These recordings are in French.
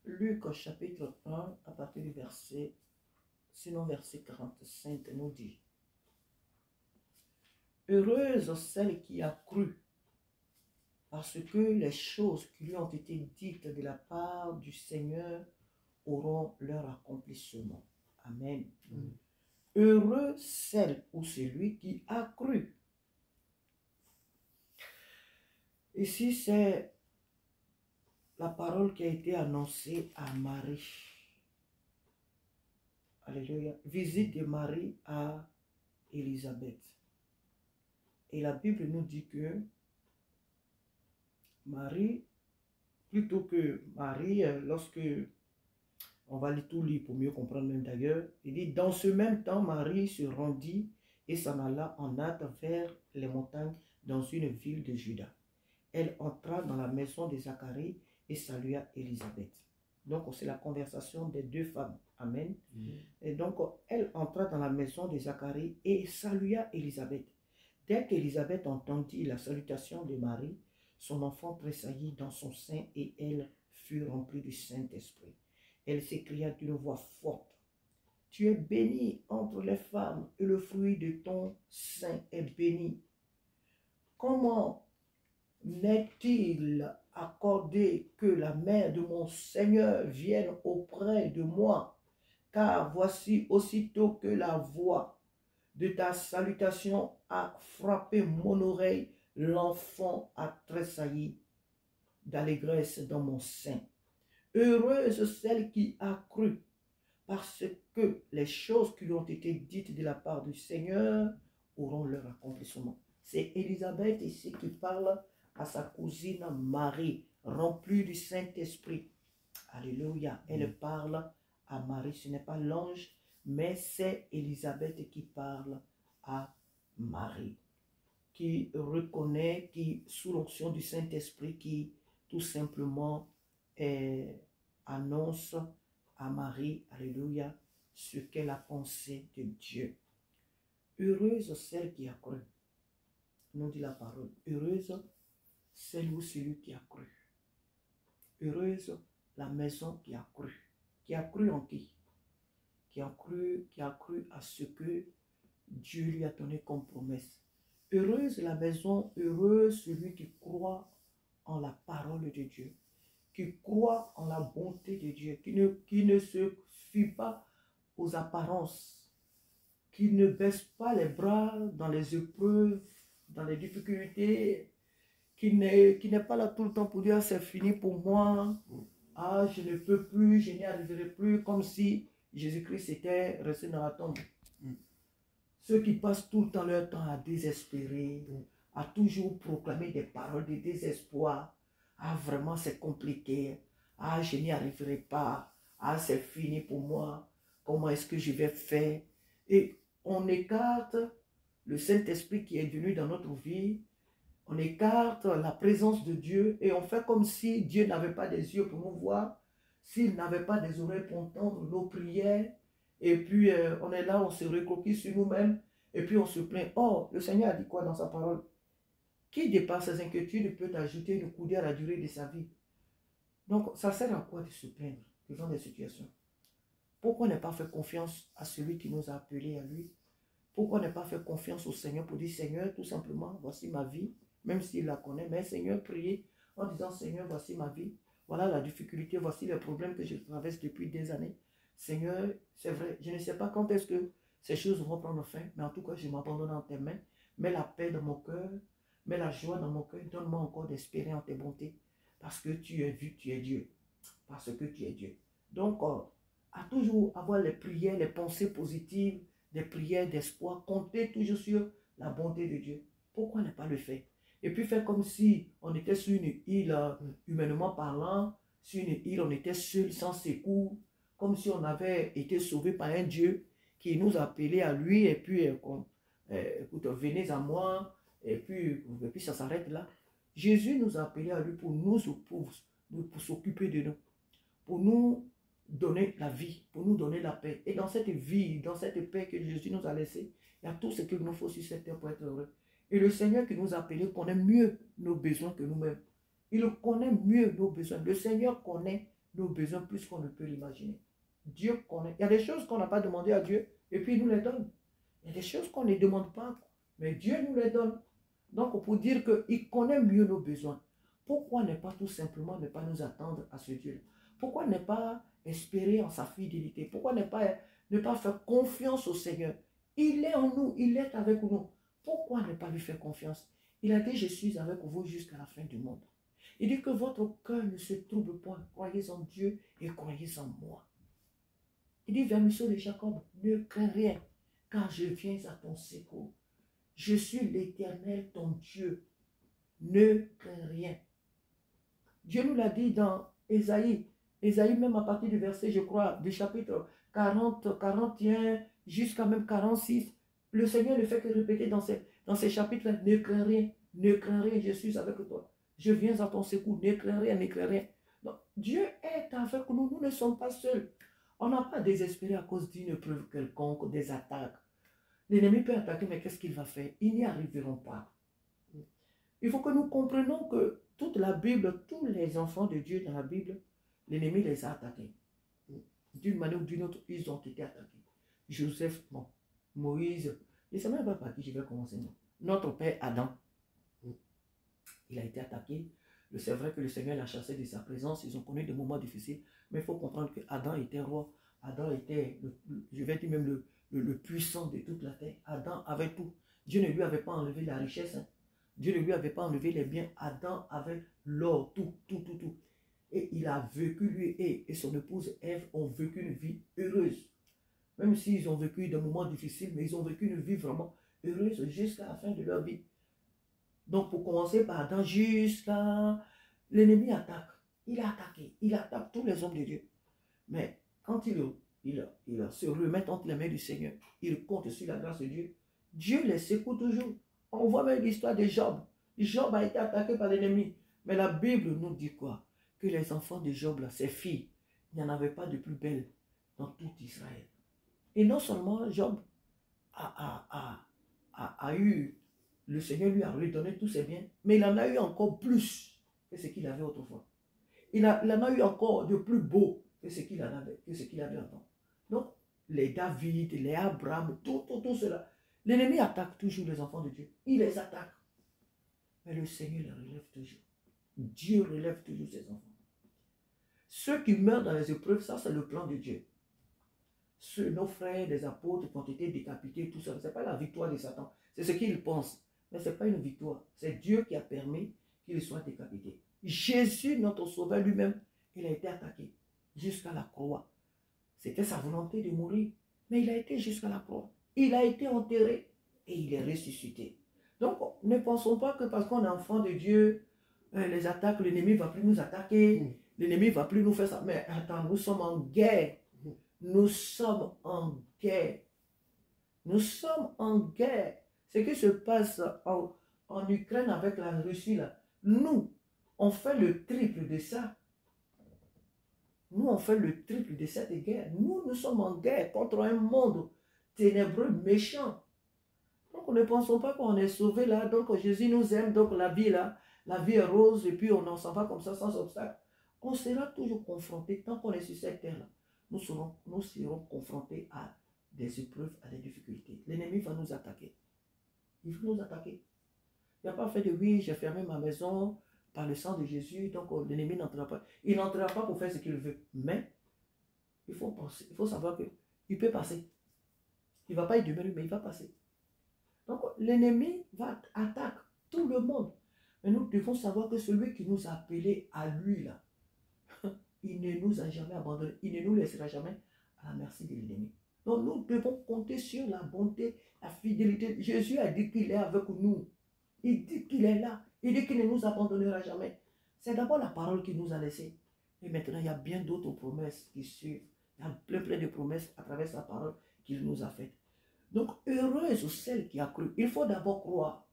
Luc chapitre 1, à partir du verset, sinon verset 45, nous dit: Heureuse celle qui a cru, parce que les choses qui lui ont été dites de la part du Seigneur auront leur accomplissement. Amen. Heureux celle ou celui qui a cru. Ici, c'est la parole qui a été annoncée à Marie. Alléluia. Visite de Marie à Élisabeth. Et la Bible nous dit que Marie, plutôt que Marie, lorsque, on va tout lire pour mieux comprendre même d'ailleurs, il dit: dans ce même temps, Marie se rendit et s'en alla en hâte vers les montagnes dans une ville de Juda. Elle entra dans la maison de Zacharie et salua Élisabeth. Donc, c'est la conversation des deux femmes. Amen. Et donc, elle entra dans la maison de Zacharie et salua Élisabeth. Dès qu'Élisabeth entendit la salutation de Marie, son enfant tressaillit dans son sein et elle fut remplie du Saint-Esprit. Elle s'écria d'une voix forte: tu es bénie entre les femmes et le fruit de ton sein est béni. Comment n'est-il accordé que la mère de mon Seigneur vienne auprès de moi? Car voici, aussitôt que la voix de ta salutation a frappé mon oreille, l'enfant a tressailli d'allégresse dans mon sein. Heureuse celle qui a cru, parce que les choses qui lui ont été dites de la part du Seigneur auront leur accomplissement. C'est Élisabeth ici qui parle à sa cousine Marie, remplie du Saint-Esprit. Alléluia. Elle parle à Marie. Ce n'est pas l'ange, mais c'est Élisabeth qui parle à Marie, qui reconnaît, qui, sous l'onction du Saint-Esprit, qui tout simplement annonce à Marie, alléluia, ce qu'elle a pensé de Dieu. Heureuse celle qui a cru. Nous dit la parole. Heureuse celle ou celui qui a cru. Heureuse la maison qui a cru. Qui a cru en qui? Qui a cru à ce que Dieu lui a donné comme promesse. Heureuse la maison, heureux celui qui croit en la parole de Dieu, qui croit en la bonté de Dieu, qui ne se fie pas aux apparences, qui ne baisse pas les bras dans les épreuves, dans les difficultés, qui n'est pas là tout le temps pour dire: c'est fini pour moi, ah, je ne peux plus, je n'y arriverai plus, comme si Jésus-Christ était resté dans la tombe. Ceux qui passent tout le temps leur temps à désespérer, à toujours proclamer des paroles de désespoir. Ah, vraiment, c'est compliqué. Ah, je n'y arriverai pas. Ah, c'est fini pour moi. Comment est-ce que je vais faire? Et on écarte le Saint-Esprit qui est venu dans notre vie. On écarte la présence de Dieu et on fait comme si Dieu n'avait pas des yeux pour nous voir, s'il n'avait pas des oreilles pour entendre nos prières. Et puis on est là, on se recroquille sur nous-mêmes et puis on se plaint. Oh, le Seigneur a dit quoi dans sa parole? Qui dépasse ses inquiétudes peut ajouter une coudée à la durée de sa vie. Donc ça sert à quoi de se plaindre devant des situations? Pourquoi ne pas faire confiance à celui qui nous a appelés à lui? Pourquoi ne pas faire confiance au Seigneur pour dire: Seigneur, tout simplement, voici ma vie, même s'il la connaît, mais Seigneur, priez en disant: Seigneur, voici ma vie, voilà la difficulté, voici les problèmes que je traverse depuis des années. Seigneur, c'est vrai, je ne sais pas quand est-ce que ces choses vont prendre fin, mais en tout cas, je m'abandonne en tes mains. Mets la paix dans mon cœur, mets la joie dans mon cœur, donne-moi encore d'espérer en tes bontés, parce que tu es vu, tu es Dieu, parce que tu es Dieu. Donc, à toujours avoir les prières, les pensées positives, des prières d'espoir, compter toujours sur la bonté de Dieu. Pourquoi ne pas le faire? Et puis faire comme si on était sur une île, humainement parlant, sur une île, on était seul, sans secours, comme si on avait été sauvé par un Dieu qui nous appelait à lui, et puis, écoute, venez à moi, et puis ça s'arrête là. Jésus nous a appelés à lui pour s'occuper de nous, pour nous donner la vie, pour nous donner la paix. Et dans cette vie, dans cette paix que Jésus nous a laissée, il y a tout ce qu'il nous faut sur cette terre pour être heureux. Et le Seigneur qui nous a appelés connaît mieux nos besoins que nous-mêmes. Il connaît mieux nos besoins. Le Seigneur connaît nos besoins plus qu'on ne peut l'imaginer. Dieu connaît. Il y a des choses qu'on n'a pas demandé à Dieu et puis il nous les donne. Il y a des choses qu'on ne demande pas, mais Dieu nous les donne. Donc, pour dire qu'il connaît mieux nos besoins, pourquoi ne pas tout simplement ne pas nous attendre à ce Dieu-là? Pourquoi ne pas espérer en sa fidélité? Pourquoi ne pas faire confiance au Seigneur? Il est en nous, il est avec nous. Pourquoi ne pas lui faire confiance? Il a dit, je suis avec vous jusqu'à la fin du monde. Il dit que votre cœur ne se trouble point. Croyez en Dieu et croyez en moi. Il dit, vermisseau de Jacob, ne crains rien, car je viens à ton secours. Je suis l'Éternel, ton Dieu. Ne crains rien. Dieu nous l'a dit dans Ésaïe. Ésaïe, même à partir du verset, je crois, du chapitre 40, 41, jusqu'à même 46. Le Seigneur ne fait que répéter dans ces chapitres, ne crains rien, je suis avec toi. Je viens à ton secours, ne crains rien, ne crains rien. Donc, Dieu est avec nous, nous ne sommes pas seuls. On n'a pas à désespérer à cause d'une épreuve quelconque, des attaques. L'ennemi peut attaquer, mais qu'est-ce qu'il va faire? Ils n'y arriveront pas. Il faut que nous comprenions que toute la Bible, tous les enfants de Dieu dans la Bible, l'ennemi les a attaqués. D'une manière ou d'une autre, ils ont été attaqués. Joseph, bon, Moïse, je ne sais même pas par qui je vais commencer. Non. Notre père Adam, il a été attaqué. C'est vrai que le Seigneur l'a chassé de sa présence. Ils ont connu des moments difficiles. Mais il faut comprendre que Adam était roi. Adam était, je vais dire même le puissant de toute la terre. Adam avait tout. Dieu ne lui avait pas enlevé la richesse. Hein. Dieu ne lui avait pas enlevé les biens. Adam avait l'or, tout. Et il a vécu, lui et son épouse Ève ont vécu une vie heureuse. Même s'ils ont vécu des moments difficiles, mais ils ont vécu une vie vraiment heureuse jusqu'à la fin de leur vie. Donc pour commencer par Adam, jusqu'à l'ennemi attaque. Il a attaqué. Il attaque tous les hommes de Dieu. Mais quand il se remet entre les mains du Seigneur, il compte sur la grâce de Dieu. Dieu les secoue toujours. On voit même l'histoire de Job. Job a été attaqué par l'ennemi. Mais la Bible nous dit quoi? Que les enfants de Job, là, ses filles, il n'y en avait pas de plus belle dans tout Israël. Et non seulement Job a eu, le Seigneur lui a redonné tous ses biens, mais il en a eu encore plus que ce qu'il avait autrefois. Il en a eu encore de plus beau que ce qu'il avait avant. Donc, les David, les Abraham, tout cela. L'ennemi attaque toujours les enfants de Dieu. Il les attaque. Mais le Seigneur les relève toujours. Dieu relève toujours ses enfants. Ceux qui meurent dans les épreuves, ça c'est le plan de Dieu. Nos frères, les apôtres qui ont été décapités, tout ça, ce n'est pas la victoire de Satan. C'est ce qu'ils pensent. Mais ce n'est pas une victoire. C'est Dieu qui a permis qu'ils soient décapités. Jésus, notre sauveur lui-même, il a été attaqué jusqu'à la croix. C'était sa volonté de mourir. Mais il a été jusqu'à la croix. Il a été enterré et il est ressuscité. Donc, ne pensons pas que parce qu'on est enfant de Dieu, les attaques, l'ennemi ne va plus nous attaquer. L'ennemi ne va plus nous faire ça. Mais attends, nous sommes en guerre. Nous sommes en guerre. Nous sommes en guerre. Ce qui se passe en Ukraine avec la Russie, là, nous, on fait le triple de ça. Nous, on fait le triple de cette guerre. Nous sommes en guerre contre un monde ténébreux, méchant. Donc, ne pensons pas qu'on est sauvé là. Donc, Jésus nous aime. Donc, la vie là, la vie est rose et puis on s'en va comme ça sans obstacle. On sera toujours confronté, tant qu'on est sur cette terre-là, nous serons confrontés à des épreuves, à des difficultés. L'ennemi va nous attaquer. Il va nous attaquer. Il n'a pas fait de oui, j'ai fermé ma maison par le sang de Jésus, donc l'ennemi n'entrera pas. Il n'entrera pas pour faire ce qu'il veut. Mais il faut penser, il faut savoir qu'il peut passer. Il ne va pas y demeurer, mais il va passer. Donc l'ennemi va attaquer tout le monde. Mais nous devons savoir que celui qui nous a appelés à lui, là, il ne nous a jamais abandonnés. Il ne nous laissera jamais à la merci de l'ennemi. Donc nous devons compter sur la bonté, la fidélité. Jésus a dit qu'il est avec nous. Il dit qu'il est là. Il dit qu'il ne nous abandonnera jamais. C'est d'abord la parole qu'il nous a laissée. Et maintenant, il y a bien d'autres promesses qui suivent. Il y a plein de promesses à travers sa parole qu'il nous a faites. Donc, heureuse celle qui a cru. Il faut d'abord croire.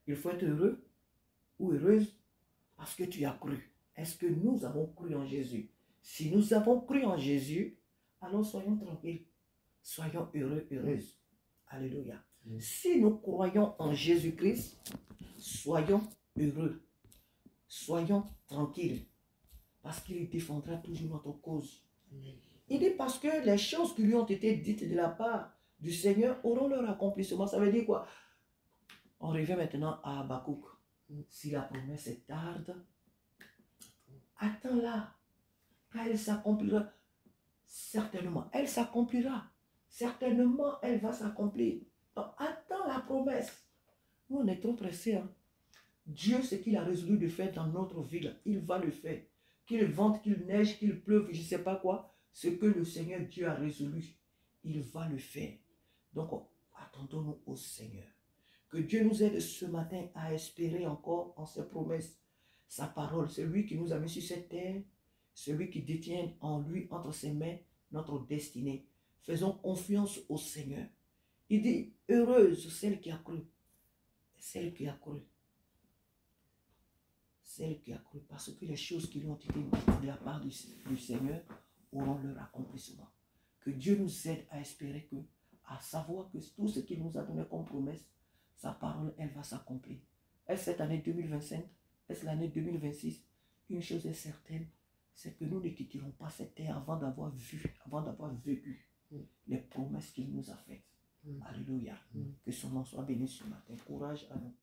Il faut être heureux ou heureuse parce que tu as cru. Est-ce que nous avons cru en Jésus? Si nous avons cru en Jésus, alors soyons tranquilles. Soyons heureux, heureuses. Alléluia. Si nous croyons en Jésus-Christ, soyons heureux. Soyons tranquilles. Parce qu'il défendra toujours notre cause. Amen. Il dit parce que les choses qui lui ont été dites de la part du Seigneur auront leur accomplissement. Ça veut dire quoi? On revient maintenant à Habakkuk. Si la promesse est tarde, attends-la. Car elle s'accomplira. Certainement, elle s'accomplira. Certainement, elle va s'accomplir. Donc, attends la promesse. Nous, on est trop pressés. Hein? Dieu, ce qu'il a résolu de faire dans notre ville, il va le faire. Qu'il vente, qu'il neige, qu'il pleuve, je ne sais pas quoi. Ce que le Seigneur Dieu a résolu, il va le faire. Donc, attendons-nous au Seigneur. Que Dieu nous aide ce matin à espérer encore en ses promesses. Sa parole, celui qui nous a mis sur cette terre, celui qui détient en lui, entre ses mains, notre destinée. Faisons confiance au Seigneur. Il dit, heureuse celle qui a cru. Celle qui a cru. Celle qui a cru. Parce que les choses qui lui ont été dites de la part du Seigneur auront leur accomplissement. Que Dieu nous aide à espérer que, à savoir que tout ce qu'il nous a donné comme promesse, sa parole, elle va s'accomplir. Est-ce cette année 2025? Est-ce l'année 2026? Une chose est certaine, c'est que nous ne quitterons pas cette terre avant d'avoir vu, avant d'avoir vécu les promesses qu'il nous a faites. Alléluia. Que son nom soit béni ce matin. Courage à nous.